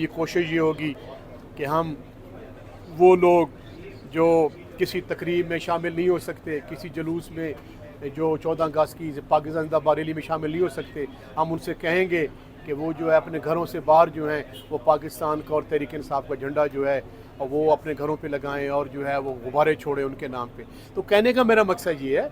ये कोशिश ये होगी कि हम वो लोग जो किसी तकरीब में शामिल नहीं हो सकते, किसी जुलूस में जो 14 अगस्त की पाकिस्तान जिंदाबाद रैली में शामिल नहीं हो सकते, हम उनसे कहेंगे कि वो जो है अपने घरों से बाहर जो हैं वो पाकिस्तान का और तहरीक इंसाफ का झंडा जो है और वो अपने घरों पे लगाएं और जो है वो गुब्बारे छोड़ें उनके नाम पे। तो कहने का मेरा मकसद ये है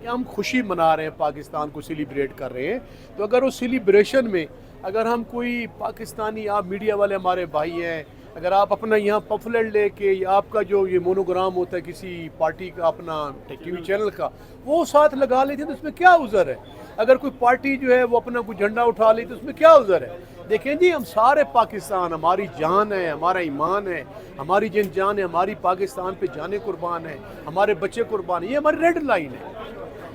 कि हम खुशी मना रहे हैं, पाकिस्तान को सेलिब्रेट कर रहे हैं। तो अगर उस सेलिब्रेशन में अगर हम कोई पाकिस्तानी, आप मीडिया वाले हमारे भाई हैं, अगर आप अपना यहाँ पफलेट लेके या आपका जो ये मोनोग्राम होता है किसी पार्टी का अपना टीवी चैनल का, वो साथ लगा लेते हैं तो उसमें क्या उज़र है। अगर कोई पार्टी जो है वो अपना कोई झंडा उठा ले तो उसमें क्या उज़र है। देखें जी, हम सारे पाकिस्तान, हमारी जान है, हमारा ईमान है, हमारी जिन जान है, हमारी पाकिस्तान पे जाने कुर्बान है, हमारे बच्चे कुर्बान है, ये हमारी रेड लाइन है।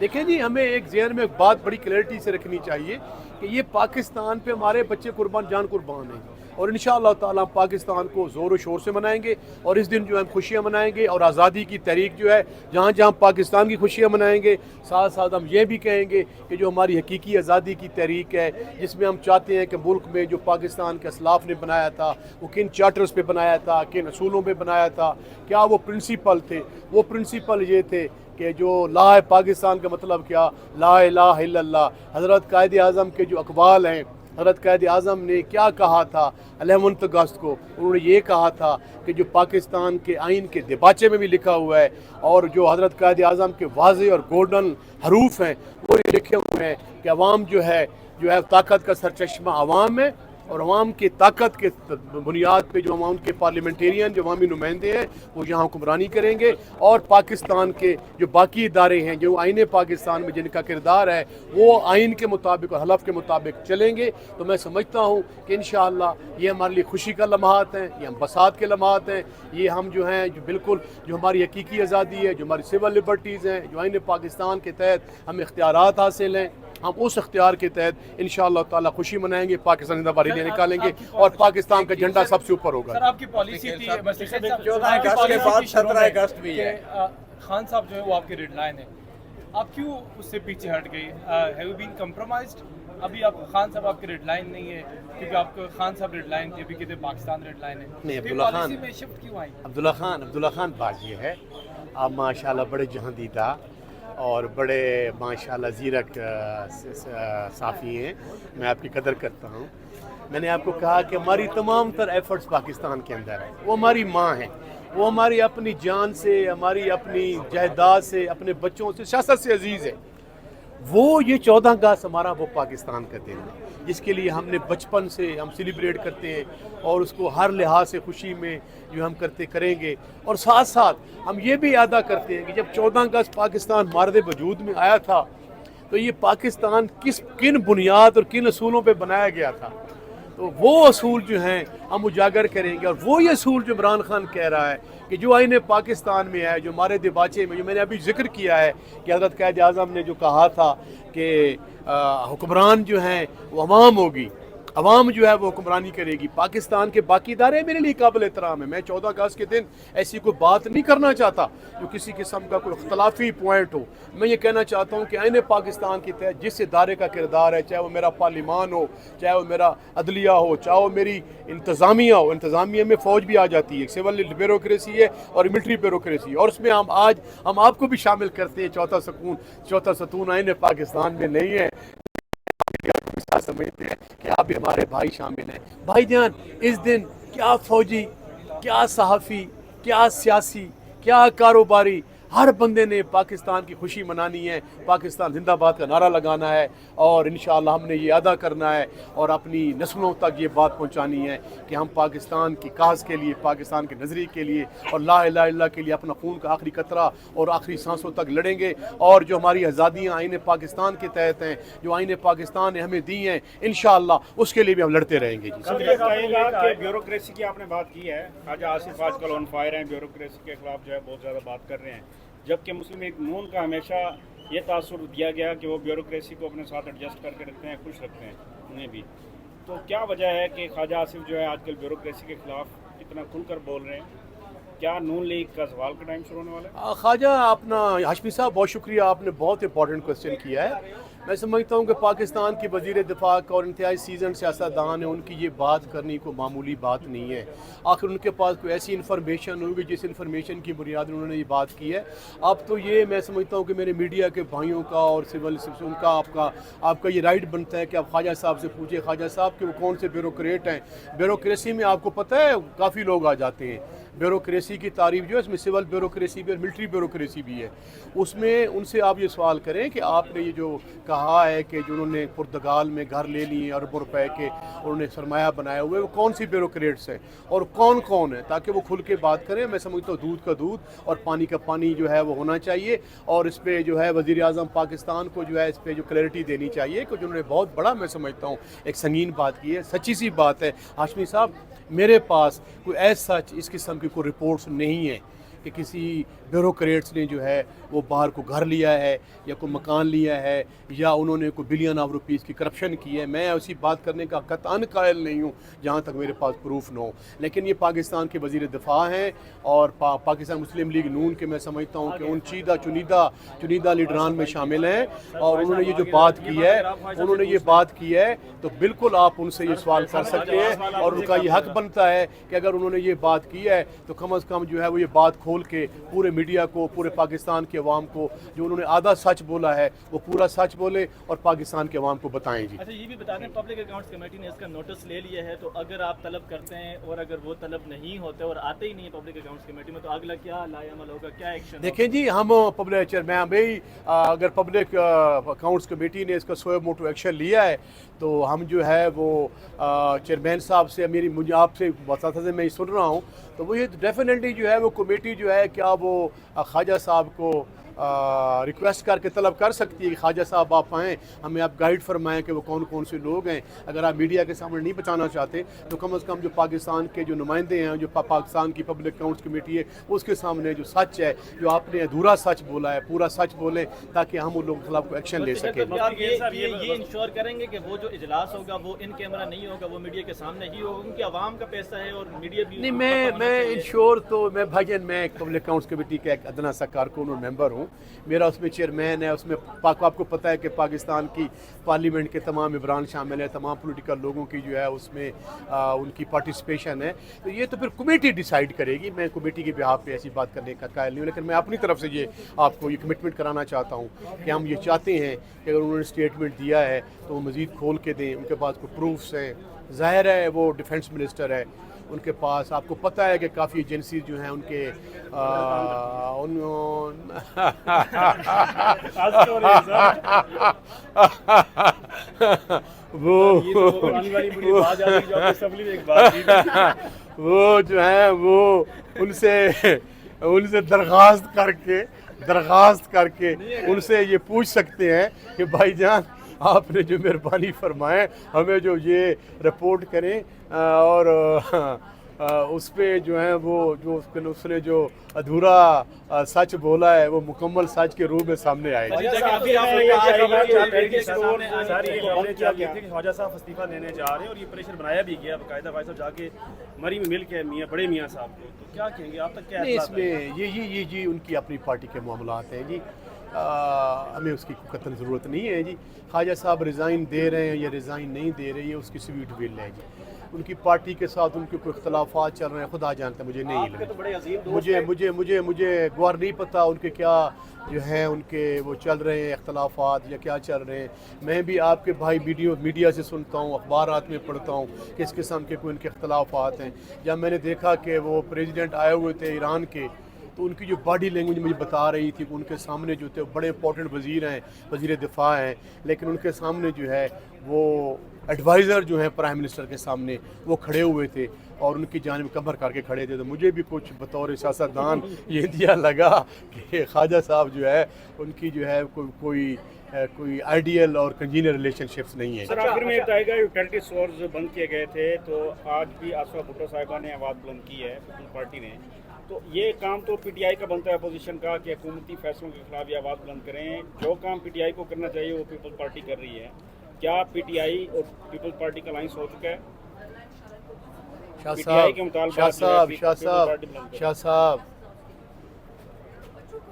देखें जी, हमें एक ज़हन में एक बात बड़ी क्लैरिटी से रखनी चाहिए कि ये पाकिस्तान पे हमारे बच्चे कुर्बान, जान कुर्बान हैं। और इंशाअल्लाह ताला हम पाकिस्तान को ज़ोर व शोर से मनाएंगे और इस दिन जो है हम खुशियाँ मनाएंगे और आज़ादी की तहरीक जो है जहाँ जहाँ पाकिस्तान की खुशियाँ मनाएंगे, साथ साथ हम ये भी कहेंगे कि जो हमारी हकीकी आज़ादी की तहरीक है जिसमें हम चाहते हैं कि मुल्क में जो पाकिस्तान के असलाफ ने बनाया था वो किन चार्टर्स पे बनाया था, किन असूलों पे बनाया था, क्या वो प्रिंसिपल थे। वो प्रिंसिपल ये थे कि जो ला है पाकिस्तान का मतलब क्या, ला इलाहा इल्लल्लाह। हज़रत कायद आज़म के जो अक़वाल हैं, हज़रत कायद आज़म ने क्या कहा था 11 अगस्त को, उन्होंने ये कहा था कि जो पाकिस्तान के आइन के दिबाचे में भी लिखा हुआ है और जो हज़रत कायद आज़म के वाज़े और गोल्डन हरूफ हैं वो ये लिखे हुए हैं कि अवाम जो है ताकत का सरचश्मा अवाम है और अवाम की ताकत के बुनियाद पे जो अवाम के पार्लियामेंटेरियन, जो अवामी नुमाइंदे हैं वो यहाँ हुक्मरानी करेंगे और पाकिस्तान के जो बाकी इदारे हैं, जो आइन पाकिस्तान में जिनका किरदार है वो आइन के मुताबिक और हलफ के मुताबिक चलेंगे। तो मैं समझता हूँ कि इंशाअल्लाह ये हमारे लिए खुशी का लम्हात हैं, ये हम बसात के लम्हात हैं, ये हम जो हैं जो बिल्कुल जो हमारी हकीकी आज़ादी है, जो हमारी सिविल लिबर्टीज़ हैं, जो आइन पाकिस्तान के तहत हमें इख्तियारात हासिल हैं, हम उस इख्तियार के तहत इंशाअल्लाह ताला खुशी मनाएंगे, पाकिस्तान जिंदाबाद रैली निकालेंगे और पाकिस्तान का झंडा सबसे ऊपर होगा। सर, आपकी पॉलिसी थी 14 अगस्त के बाद 17 अगस्त भी है। खान साहब जो है वो आपकी रेड लाइन है, आप क्यों उससे पीछे हट गई? Have you been compromised? अभी आप खान साहब आपकी रेड लाइन नहीं है क्योंकि आपको खान साहब रेड लाइन थी, अभी कहते पाकिस्तान रेड लाइन है। नहीं, अब्दुल्ला खान में शिफ्ट क्यों आई? अब्दुल्ला खान बात ये है, आप माशाल्लाह बड़े जहांदीदा और बड़े माशाल्लाह ज़ीरक साफ़ी हैं, मैं आपकी कदर करता हूँ। मैंने आपको कहा कि हमारी तमाम तर एफ़र्ट्स पाकिस्तान के अंदर है, वो हमारी माँ है, वो हमारी अपनी जान से, हमारी अपनी जायदाद से, अपने बच्चों से, सियासत से अजीज़ है। वो ये 14 अगस्त हमारा वो पाकिस्तान का दिन है जिसके लिए हमने बचपन से हम सेलिब्रेट करते हैं और उसको हर लिहाज से खुशी में जो हम करेंगे। और साथ साथ हम ये भी अदा करते हैं कि जब 14 अगस्त पाकिस्तान मारदे वजूद में आया था तो ये पाकिस्तान किन बुनियाद और किन असूलों पे बनाया गया था, तो वो असूल जो हैं हम उजागर करेंगे। और वो ये असूल जो इमरान खान कह रहा है कि जो आइन पाकिस्तान में है, जो हमारे दिबाचे में, जो मैंने अभी जिक्र किया है कि हज़रत कायद आज़म ने जो कहा था कि हुक्मरान जो हैं वो अवाम होगी, अवाम जो है वो हुक्मरानी करेगी, पाकिस्तान के बाकी इदारे मेरे लिए काबिल एहतराम है। मैं 14 अगस्त के दिन ऐसी कोई बात नहीं करना चाहता जो किसी किस्म का कोई इख्तलाफी पॉइंट हो। मैं ये कहना चाहता हूँ कि आइन पाकिस्तान के तहत जिस इदारे का किरदार है, चाहे वो मेरा पार्लिमान हो, चाहे वो मेरा अदलिया हो, चाहे वो मेरी इंतज़ामिया हो, इंतज़ामिया में फ़ौज भी आ जाती है, सिविल ब्यूरोक्रेसी है और मिलिट्री ब्यूरोक्रेसी है, और उसमें हम आपको भी शामिल करते हैं। चौथा सतून आइन पाकिस्तान में नहीं है, समझते हैं कि आप भी हमारे भाई शामिल हैं। भाईजान, इस दिन क्या फौजी, क्या सहाफ़ी, क्या सियासी, क्या कारोबारी, हर बंदे ने पाकिस्तान की खुशी मनानी है, पाकिस्तान जिंदाबाद का नारा लगाना है और इंशाअल्लाह हमने ये अदा करना है और अपनी नस्लों तक ये बात पहुंचानी है कि हम पाकिस्तान की काज के लिए, पाकिस्तान के नज़रिए के लिए और ला इलाहा इल्लल्लाह के लिए अपना खून का आखिरी कतरा और आखिरी सांसों तक लड़ेंगे। और जो हमारी आज़ादियाँ आइन पाकिस्तान के तहत हैं, जो आइन पाकिस्तान ने हमें दी हैं, इंशाअल्लाह उसके लिए भी हम लड़ते रहेंगे। ब्यूरोक्रेसी की आपने बात की है, ख्वाजा आसिफ आजकल ऑन फायर हैं, ब्यूरोक्रेसी के खिलाफ जो है बहुत ज़्यादा बात कर रहे हैं, जबकि मुस्लिम लीग नून का हमेशा ये तासुर दिया गया कि वो ब्यूरोक्रेसी को अपने साथ एडजस्ट करके रखते हैं, खुश रखते हैं उन्हें भी। तो क्या वजह है कि ख्वाजा आसिफ जो है आजकल ब्यूरोक्रेसी के खिलाफ इतना खुलकर बोल रहे हैं? क्या नून लीग का सवाल का टाइम शुरू होने वाला है? ख्वाजा, अपना हाशमी साहब बहुत शुक्रिया, आपने बहुत इंपॉर्टेंट क्वेश्चन किया है। मैं समझता हूँ कि पाकिस्तान की वज़ीर दिफा और इंतहाई सीजन सियासतदान है, उनकी ये बात करनी कोई मामूली बात नहीं है। आखिर उनके पास कोई ऐसी इन्फॉर्मेशन होगी जिस इन्फॉर्मेशन की बुनियाद में उन्होंने ये बात की है। अब तो ये मैं समझता हूँ कि मेरे मीडिया के भाइयों का और सिविल उनका आपका ये राइट बनता है कि आप ख्वाजा साहब से पूछिए, ख्वाजा साहब के वो कौन से ब्यूरोक्रेट हैं। ब्यूरोक्रेसी में आपको पता है काफ़ी लोग आ जाते हैं। ब्यूरोक्रेसी की तारीफ जो है इसमें सिविल ब्यूरोक्रेसी भी और मिलिट्री ब्यूरोक्रेसी भी है। उसमें उनसे आप ये सवाल करें कि आपने ये जो कहा है कि जो उन्होंने पुर्तगाल में घर ले लिए अरबों रुपए के, उन्होंने सरमाया बनाए हुए, वो कौन सी ब्यूरोक्रेट्स हैं और कौन कौन है, ताकि वो खुल के बात करें। मैं समझता हूँ दूध का दूध और पानी का पानी जो है वो होना चाहिए, और इस पर जो है वज़ीर आज़म पाकिस्तान को जो है इस पर जो क्लैरिटी देनी चाहिए, क्योंकि उन्होंने बहुत बड़ा मैं समझता हूँ एक संगीन बात की है। सच्ची सी बात है हाशमी साहब, मेरे पास कोई ऐसा इस किस्म की कोई रिपोर्ट्स नहीं है कि किसी ब्यूरोक्रेट्स ने जो है वो बाहर को घर लिया है या कोई मकान लिया है या उन्होंने कोई बिलियन ऑफ रुपीज़ की करप्शन की है। मैं उसी बात करने का कतअन कायल नहीं हूँ जहाँ तक मेरे पास प्रूफ न हो। लेकिन ये पाकिस्तान के वज़ीर दिफा हैं और पाकिस्तान मुस्लिम लीग नून के मैं समझता हूँ कि उन चुनिंदा लीडरान में शामिल हैं, और उन्होंने ये जो बात की है तो बिल्कुल आप उनसे ये सवाल कर सकते हैं, और उनका ये हक बनता है कि अगर उन्होंने ये बात की है तो कम अज़ कम जो है वो ये बात खोल के पूरे मीडिया को, पूरे पाकिस्तान के अवाम को, जो उन्होंने आधा सच बोला है वो पूरा सच बोले और पाकिस्तान के अवाम को बताएं जी। अच्छा, ये भी बता दें, पब्लिक अकाउंट्स कमेटी ने इसका नोटिस ले लिया है, तो अगर आप तलब करते हैं और अगर वो तलब नहीं होते और आते ही नहीं पब्लिक अकाउंट्स कमेटी में, तो अगला क्या लाएअमल होगा, क्या एक्शन? देखें जी, हम पब्लिक चेयरमैन भाई, अगर पब्लिक अकाउंट्स कमेटी ने इसका सोए मोटो एक्शन लिया है तो हम जो है वो चेयरमैन साहब से मुझे आपसे वसात से मैं सुन रहा हूँ, तो वो ये डेफिनेटली जो है वो कमेटी जो है क्या वो ख्वाजा साहब को रिक्वेस्ट करके तलब कर सकती है कि ख्वाजा साहब आप आएँ, हमें आप गाइड फरमाएं कि वो कौन कौन से लोग हैं। अगर आप मीडिया के सामने नहीं बचाना चाहते तो कम से कम जो पाकिस्तान के जो नुमाइंदे हैं, जो पाकिस्तान की पब्लिक अकाउंट्स कमेटी है, उसके सामने जो सच है, जो आपने अधूरा सच बोला है, पूरा सच बोलें ताकि हम उन लोगों के खिलाफ एक्शन ले सकें। आप ये इंश्योर करेंगे कि वो जो इजलास होगा वो इन कैमरा नहीं होगा, वो मीडिया के सामने ही होगा, क्योंकि आवाम का पैसा है और मीडिया भी नहीं। मैं इंश्योर तो मैं भाईजान, मैं एक पब्लिक अकाउंट्स कमेटी का एक अदना सा कारकुन और मेंबर हूँ, मेरा उसमें चेयरमैन है, उसमें आपको पता है कि पाकिस्तान की पार्लियामेंट के तमाम इमरान शामिल है, तमाम पॉलिटिकल लोगों की जो है उसमें उनकी पार्टिसिपेशन है। तो ये तो फिर कमेटी डिसाइड करेगी, मैं कमेटी के बिहाफ पे ऐसी बात करने का कायल नहीं हूँ। लेकिन मैं अपनी तरफ से ये आपको ये कमिटमेंट कराना चाहता हूँ कि हम ये चाहते हैं कि अगर उन्होंने स्टेटमेंट दिया है तो वो मज़ीद खोल के दें, उनके पास कोई प्रूफ्स हैं। ज़ाहिर है वो डिफेंस मिनिस्टर है, उनके पास आपको पता है कि काफ़ी एजेंसीज जो हैं उनके वो जो है वो उनसे दरख्वास्त करके उनसे ये पूछ सकते हैं कि भाईजान आपने जो मेहरबानी फरमाएं हमें जो ये रिपोर्ट करें, और उस पर जो है वो जो उसने जो अधूरा सच बोला है वो मुकम्मल सच के रूप में सामने आएगा। ख्वाजा साहब इस्तीफा लेने जा रहे हैं और ये प्रेशर बनाया भी गया बाकायदा, भाई साहब जाके मरी में मिल के बड़े मियाँ साहब को, तो क्या कहेंगे आप तक? क्या नहीं, इसमें ये उनकी अपनी पार्टी के मामलात हैं जी, हमें उसकी कतई ज़रूरत नहीं है जी। ख्वाजा साहब रिज़ाइन दे रहे हैं या रिज़ाइन नहीं दे रहे, ये उसकी स्वीट विल है जी। उनकी पार्टी के साथ उनके कोई इख्तलाफात चल रहे हैं, खुदा जानता है, मुझे नहीं लगे, मुझे गौर नहीं पता उनके क्या जो है उनके वो चल रहे हैं इख्तलाफात या क्या चल रहे हैं। मैं भी आपके भाई मीडिया से सुनता हूँ, अखबारात में पढ़ता हूँ किस किस्म के कोई उनके इख्तलाफात हैं। जब मैंने देखा कि वो प्रेसिडेंट आए हुए थे ईरान के, तो उनकी जो बॉडी लैंग्वेज मुझे बता रही थी कि उनके सामने जो थे बड़े इंपॉर्टेंट वज़ीर हैं, वज़ीर दिफा हैं, लेकिन उनके सामने जो है वो एडवाइज़र जो हैं प्राइम मिनिस्टर के सामने वो खड़े हुए थे और उनकी जानिब कमर करके खड़े थे। तो मुझे भी कुछ बतौर सियासतदान ये दिया लगा कि ख्वाजा साहब जो है उनकी जो है कोई आइडियल और कंजीनियर रिलेशनशिप्स नहीं है। सर आखिर में बताएगा, यूटिलिटी सोर्स बंद किए गए थे, तो आज भी आसफा भुट्टो साहिबा ने आवाज़ बुलंद की है पीपल्स पार्टी ने, तो ये काम तो पीटीआई का बनता है अपोजिशन का कि हुकूमती फैसलों के खिलाफ ये आवाज़ बुलंद करें। जो काम पीटीआई को करना चाहिए वो पीपल्स पार्टी कर रही है। क्या पीटीआई और पीपल्स पार्टी का अलायंस हो चुका है? शाह साहब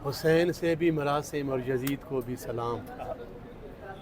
हुसैन से भी मरासिम और यजीद को भी सलाम।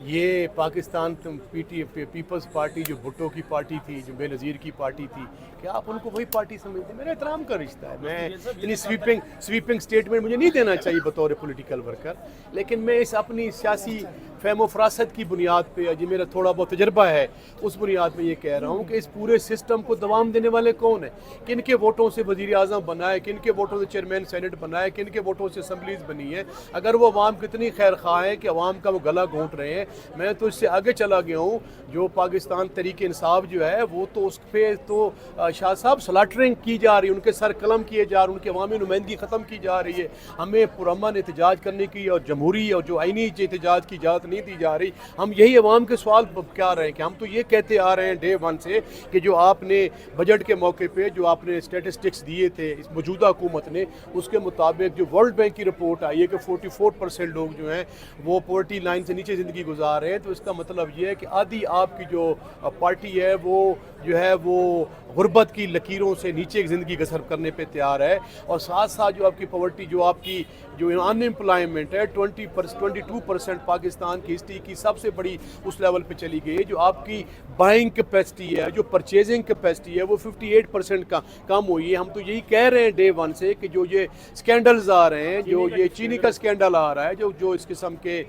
یہ پاکستان پیپلز پارٹی جو بھٹو کی پارٹی تھی، جو بے نظیر کی پارٹی تھی، کہ آپ ان کو وہی پارٹی سمجھتے ہیں؟ میرا احترام کا رشتہ ہے، میں یعنی سویپنگ سٹیٹمنٹ مجھے نہیں دینا چاہیے بطور پولیٹیکل ورکر، لیکن میں اس اپنی سیاسی فہم و فراست کی بنیاد پہ، جو میرا تھوڑا بہت تجربہ ہے اس بنیاد پہ یہ کہہ رہا ہوں کہ اس پورے سسٹم کو دوام دینے والے کون ہیں؟ کن کے ووٹوں سے وزیر اعظم بنا ہے، کن کے ووٹوں سے چیئرمین سینٹ بنا ہے، کن کے ووٹوں سے اسمبلیز بنی ہے؟ اگر وہ عوام کتنی خیر خواہ ہیں کہ عوام کا وہ گلا گھونٹ رہے ہیں، میں تو اس سے آگے چلا گیا ہوں. جو پاکستان تحریک انصاف جو ہے وہ تو اس پہ تو شاہ صاحب سلاٹرنگ کی جا رہی ہے، ان کے سر قلم کیے جا رہے ہیں، ان کی عوامی نمائندگی ختم کی جا رہی ہے. ہمیں پرامن احتجاج کرنے کی اور جمہوری اور جو آئینی احتجاج کی اجازت نہیں دی جا رہی. ہم یہی عوام کے سوال کیا رہے ہیں کہ ہم تو یہ کہتے آ رہے ہیں ڈے ون سے کہ جو آپ نے بجٹ کے موقع پہ جو آپ نے اسٹیٹسٹکس دیے تھے اس موجودہ حکومت نے، اس کے مطابق جو ورلڈ بینک کی رپورٹ آئی ہے کہ 44% لوگ جو ہیں وہ پورٹی لائن سے نیچے زندگی گزار رہے ہیں. تو اس کا مطلب یہ ہے کہ آدھی آپ کی جو پارٹی ہے وہ جو ہے وہ غربت کی لکیروں سے نیچے زندگی بسر کرنے پہ تیار ہے، اور ساتھ ساتھ جو آپ کی پاورٹی، جو آپ کی جو ان امپلائمنٹ ہے 22% پاکستان کی ہسٹری کی سب سے بڑی اس لیول پہ چلی گئی ہے. جو آپ کی بائنگ کیپیسٹی ہے، جو پرچیزنگ کیپیسٹی ہے وہ 58% کا کم ہوئی ہے. ہم تو یہی کہہ رہے ہیں ڈے ون سے کہ جو یہ سکینڈلز آ رہے ہیں، جو یہ چینی کا سکینڈل آ رہا ہے، جو اس قسم کے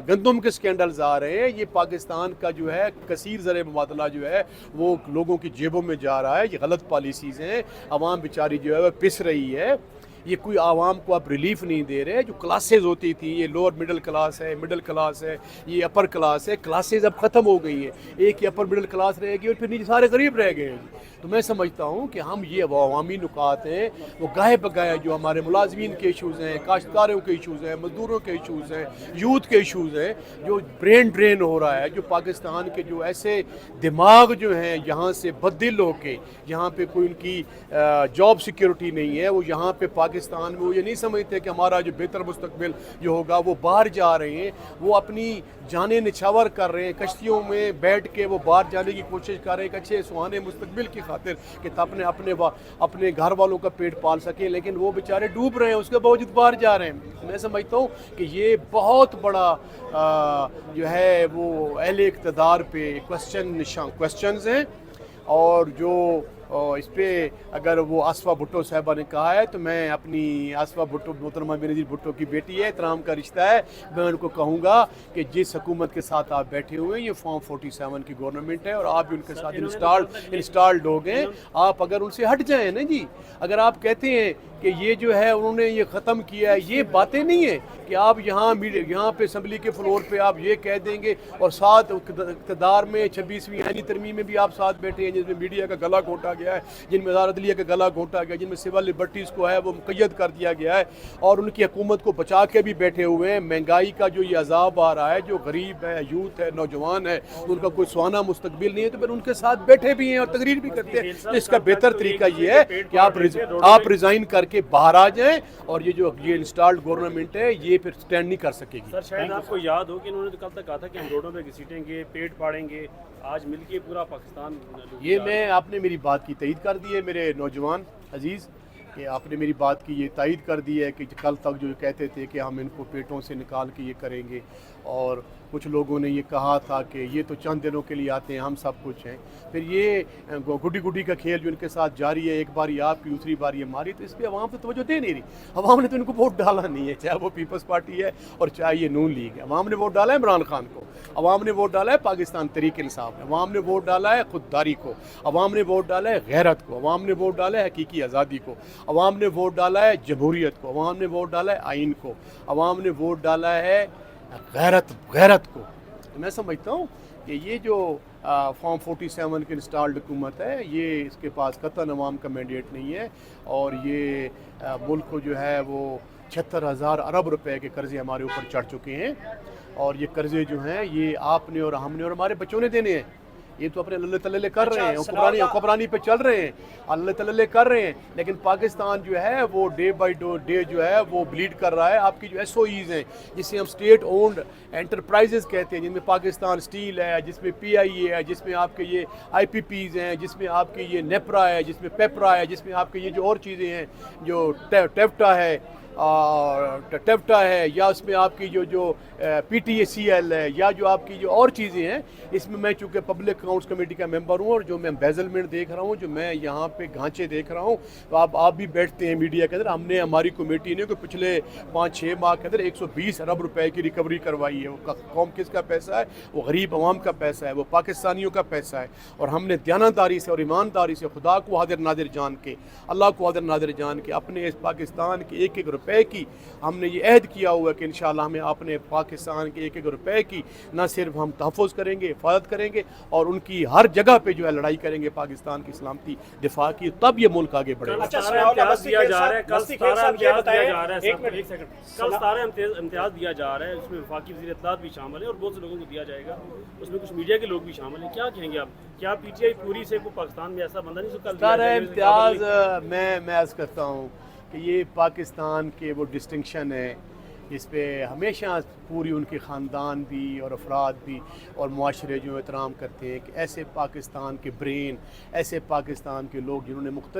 گندم کے سکینڈلز آ رہے ہیں، یہ پاکستان کا جو ہے کثیر زر مبادلہ جو ہے وہ لوگوں کی جیبوں میں جا رہا ہے. یہ غلط پالیسیز ہیں، عوام بیچاری جو ہے وہ پس رہی ہے. یہ کوئی عوام کو آپ ریلیف نہیں دے رہے. جو کلاسز ہوتی تھیں، یہ لوور مڈل کلاس ہے، مڈل کلاس ہے، یہ اپر کلاس ہے، کلاسز اب ختم ہو گئی ہیں. ایک ہی اپر مڈل کلاس رہے گی اور پھر نیچے سارے غریب رہ گئے ہیں. تو میں سمجھتا ہوں کہ ہم یہ عوامی نکات ہیں وہ گاہے بگاہے جو ہمارے ملازمین کے ایشوز ہیں، کاشتکاروں کے ایشوز ہیں، مزدوروں کے ایشوز ہیں، یوتھ کے ایشوز ہیں، جو برین ڈرین ہو رہا ہے، جو پاکستان کے جو ایسے دماغ جو ہیں یہاں سے بدل ہو کے، یہاں پہ کوئی ان کی جاب سیکیورٹی نہیں ہے، وہ یہاں پہ پاکستان میں وہ یہ نہیں سمجھتے کہ ہمارا جو بہتر مستقبل جو ہوگا وہ باہر جا رہے ہیں. وہ اپنی جانیں نچھاور کر رہے ہیں، کشتیوں میں بیٹھ کے وہ باہر جانے کی کوشش کر رہے ہیں ایک اچھے سہانے مستقبل کی خاطر کہ اپنے گھر والوں کا پیٹ پال سکیں، لیکن وہ بیچارے ڈوب رہے ہیں، اس کے باوجود باہر جا رہے ہیں. میں سمجھتا ہوں کہ یہ بہت بڑا جو ہے وہ اہل اقتدار پہ کوسچنز ہیں. اور جو اس پہ اگر وہ آصفہ بھٹو صاحبہ نے کہا ہے تو میں اپنی آصفہ بھٹو، محترمہ بے نظیر بھٹو کی بیٹی ہے، احترام کا رشتہ ہے، میں ان کو کہوں گا کہ جس حکومت کے ساتھ آپ بیٹھے ہوئے ہیں یہ فارم 47 کی گورنمنٹ ہے اور آپ بھی ان کے ساتھ انسٹالڈ ہو گئے. آپ اگر ان سے ہٹ جائیں نا جی، اگر آپ کہتے ہیں کہ یہ جو ہے انہوں نے یہ ختم کیا ہے، یہ باتیں نہیں ہیں کہ آپ یہاں پہ اسمبلی کے فلور پہ آپ یہ کہہ دیں گے اور ساتھ اقتدار میں 26ویں آئینی ترمیم میں بھی آپ ساتھ بیٹھے ہیں جس میں میڈیا کا گلا گھونٹا گیا ہے، جن میں وزارت عدلیہ کا گلا گھونٹا گیا، جن میں سول لبرٹیز کو ہے وہ مقید کر دیا گیا ہے، اور ان کی حکومت کو بچا کے بھی بیٹھے ہوئے ہیں. مہنگائی کا جو یہ عذاب آ رہا ہے، جو غریب ہے، یوتھ ہے، نوجوان ہے، ان کا کوئی سوانہ مستقبل نہیں ہے، تو پھر ان کے ساتھ بیٹھے بھی ہیں اور تقریر بھی کرتے ہیں. اس کا بہتر طریقہ یہ ہے کہ آپ ریزائن کر کے باہر آ جائیں، اور یہ انسٹالڈ گورنمنٹ ہے یہ پھر سٹینڈ نہیں کر سکے گی. سر شاید آپ کو یاد ہو کہ انہوں نے کل تک کہا تھا کہ ہم روڈوں پہ گھسیٹیں گے، پیٹ پاڑیں گے. آج مل کے پورا پاکستان یہ آپ نے میری بات کی تائید کر دی ہے میرے نوجوان عزیز، کہ آپ نے میری بات کی یہ تائید کر دی ہے کہ کل تک جو کہتے تھے کہ ہم ان کو پیٹوں سے نکال کے یہ کریں گے، اور کچھ لوگوں نے یہ کہا تھا کہ یہ تو چند دنوں کے لیے آتے ہیں، ہم سب کچھ ہیں. پھر یہ گڈی کا کھیل جو ان کے ساتھ جاری ہے، ایک باری آپ کی دوسری بار یہ ہماری، تو اس پہ عوام تو توجہ دے نہیں رہی. عوام نے تو ان کو ووٹ ڈالا نہیں ہے، چاہے وہ پیپلز پارٹی ہے اور چاہے یہ نون لیگ ہے. عوام نے ووٹ ڈالا ہے عمران خان کو، عوام نے ووٹ ڈالا ہے پاکستان تحریک انصاف میں، عوام نے ووٹ ڈالا ہے خودداری کو، عوام نے ووٹ ڈالا ہے غیرت کو، عوام نے ووٹ ڈالا ہے حقیقی آزادی کو، عوام نے ووٹ ڈالا ہے جمہوریت کو، عوام نے ووٹ ڈالا ہے آئین کو، عوام نے ووٹ ڈالا ہے غیرت کو. میں سمجھتا ہوں کہ یہ جو فارم 47 کی انسٹالڈ حکومت ہے، یہ اس کے پاس قطعاً عوام کا مینڈیٹ نہیں ہے، اور یہ ملک کو جو ہے وہ 76,000 ارب روپے کے قرضے ہمارے اوپر چڑھ چکے ہیں. اور یہ قرضے جو ہیں یہ آپ نے اور ہم نے اور ہمارے بچوں نے دینے ہیں. یہ تو اپنے اللہ تعالی کر رہے ہیں، حکمرانی پہ چل رہے ہیں، اللہ تعالی کر رہے ہیں، لیکن پاکستان جو ہے وہ ڈے بائی ڈے جو ہے وہ بلیڈ کر رہا ہے. آپ کی جو ایس او ایز ہیں جسے ہم اسٹیٹ اونڈ انٹرپرائزز کہتے ہیں، جن میں پاکستان اسٹیل ہے، جس میں پی آئی اے ہے، جس میں آپ کے یہ آئی پی پیز ہیں، جس میں آپ کے یہ نیپرا ہے، جس میں پیپرا ہے، جس میں آپ کے یہ جو اور چیزیں ہیں، جو ٹیفٹا ہے، ٹیپٹا ہے یا اس میں آپ کی جو PTACL ہے یا جو آپ کی جو اور چیزیں ہیں، اس میں میں چونکہ پبلک اکاؤنٹس کمیٹی کا ممبر ہوں اور جو میں بیزلمنٹ دیکھ رہا ہوں، جو میں یہاں پہ گھانچے دیکھ رہا ہوں، تو آپ بھی بیٹھتے ہیں میڈیا کے اندر، ہم نے ہماری کمیٹی نے کوئی پچھلے 5-6 ماہ کے اندر 120 ارب روپے کی ریکوری کروائی ہے۔ وہ قوم کس کا پیسہ ہے؟ وہ غریب عوام کا پیسہ ہے، وہ پاکستانیوں کا پیسہ ہے، اور ہم نے دیانتداری سے اور ایمانداری سے خدا کو حاضر ناظر جان کے، اللہ کو حاضر ناظر جان کے، اپنے اس پاکستان کے ایک ایک روپے کی ہم نے یہ عہد کیا ہوا ہے کہ انشاءاللہ ہمیں اپنے پاکستان کے ایک ایک روپے کی نہ صرف ہم تحفظ کریں گے، حفاظت کریں گے، اور ان کی ہر جگہ پہ جو ہے لڑائی کریں گے پاکستان کی سلامتی دفاع کی، تب یہ ملک آگے بڑھے گا۔ اچھا، امتیاز دیا جا رہا ہے، کل بستی 17 صاحب یہ امتیاز دیا بتائیں، جا رہا ہے، ایک منٹ، ایک سیکنڈ، کل 17 امتیاز دیا جا رہا ہے، اس میں وفاقی وزیر اطلاعات بھی شامل ہے اور بہت سے لوگوں کو دیا جائے گا، اس میں کچھ میڈیا کے لوگ بھی شامل ہیں، کیا کہیں گے آپ؟ کیا PTI پوری سے کو پاکستان میں ایسا بندہ نہیں سکتا؟ سارا امتیاز میں عرض کرتا ہوں کہ یہ پاکستان کے وہ ڈسٹنکشن ہے جس پہ ہمیشہ پوری ان کے خاندان بھی اور افراد بھی اور معاشرے جو احترام کرتے ہیں کہ ایسے پاکستان کے برین، ایسے پاکستان کے لوگ جنہوں نے مختلف